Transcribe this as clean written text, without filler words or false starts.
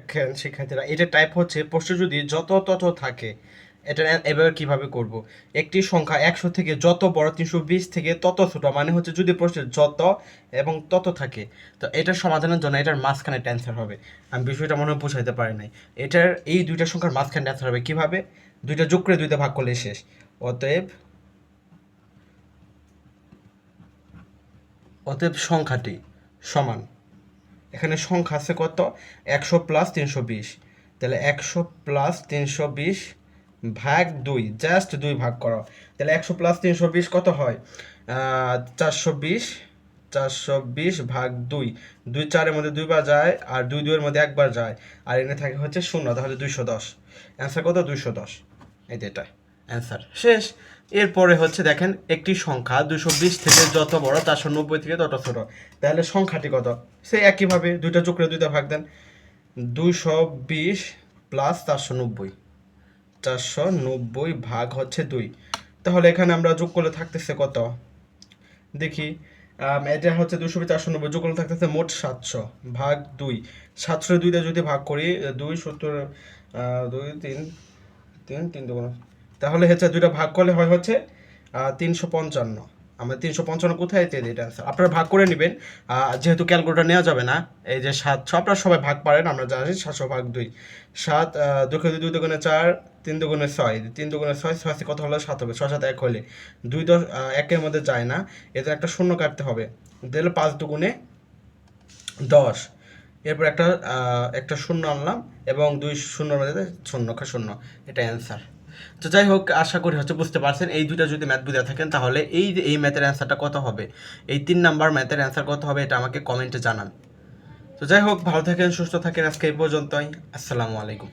দেখেন শিক্ষার্থীরা, এটা টাইপ হচ্ছে প্রশ্ন যদি যত তত থাকে, এটা এবার কিভাবে করব। একটি সংখ্যা 100 থেকে যত বড়, 320 থেকে তত ছোট, মানে হচ্ছে যদি প্রশ্নের যত এবং তত থাকে, তো এটার সমাধানের জন্য এটার মাঝখানে একটা অ্যান্সার হবে। আমি বিষয়টা মনে হয় বুঝাইতে পারি নাই। এটার এই দুইটা সংখ্যার মাঝখানে অ্যান্সার হবে কিভাবে, দুইটা যোগ করে দুইটা ভাগ করলে শেষ। অতএব অতএব সংখ্যাটি সমান, এখানে সংখ্যা আছে কত, 100 প্লাস 320, তাহলে 100 প্লাস 320 ভাগ 2, জাস্ট 2 ভাগ করো, তাহলে 100 প্লাস 320 কত হয়, 420, 420 ভাগ 2, 2 4-এর মধ্যে 2 বার যায়, আর 2 2-এর মধ্যে একবার যায়, আর এনে থাকে হচ্ছে 0, তাহলে 210। অ্যান্সার কত, 210। এই যে এটা অ্যান্সার শেষ। এরপরে হচ্ছে দেখেন, একটি সংখ্যা 220 থেকে যত বড়, 490 থেকে তত ছোট, তাহলে সংখ্যাটি কত, সেই একইভাবে দুইটা চক্রে দুইটা ভাগ দেন, 220 প্লাস 490, 490 ভাগ হচ্ছে 2, তাহলে এখানে আমরা যোগ করলে থাকতেছে কত দেখি, এটা হচ্ছে 220 490 যোগ করলে থাকতেছে মোট 700 ভাগ 2, 700 দুইটা যদি ভাগ করি, 2 70, 2 3 3 3 2, তাহলে হচ্ছে দুইটা ভাগ করলে হয় হচ্ছে 355। আমরা 355 কোথায় পেয়ে দিই, এটা আনসার আপনারা ভাগ করে নেবেন, যেহেতু ক্যালকুলেটর নেওয়া যাবে না। এই যে 700 আপনারা সবাই ভাগ পারেন, আমরা জানি 700 ভাগ 2, 7 2 2 2 দুগুণে 4, 3 দুগুণে 6, 3 দুগুণে 6, 6 কত হলে 7 হবে, 6 7 1 হলে 2 10 একের মধ্যে যায় না, এতে একটা শূন্য কাটতে হবে, দিলে 5 দুগুণে 10, এরপর একটা একটা শূন্য আনলাম এবং 2 শূন্যর মধ্যে শূন্য শূন্য, এটা অ্যান্সার। তো যাই হোক, আশা করি হচ্ছে বুঝতে পারছেন। এই দুইটা যদি ম্যাথ বুঝে থাকেন, তাহলে এই ম্যাথের অ্যান্সারটা কত হবে, এই 3 নাম্বার ম্যাথের অ্যান্সার কত হবে, এটা আমাকে কমেন্টে জানান। তো যাই হোক, ভালো থাকেন, সুস্থ থাকেন, আজকে এই পর্যন্তই। আসসালামু আলাইকুম।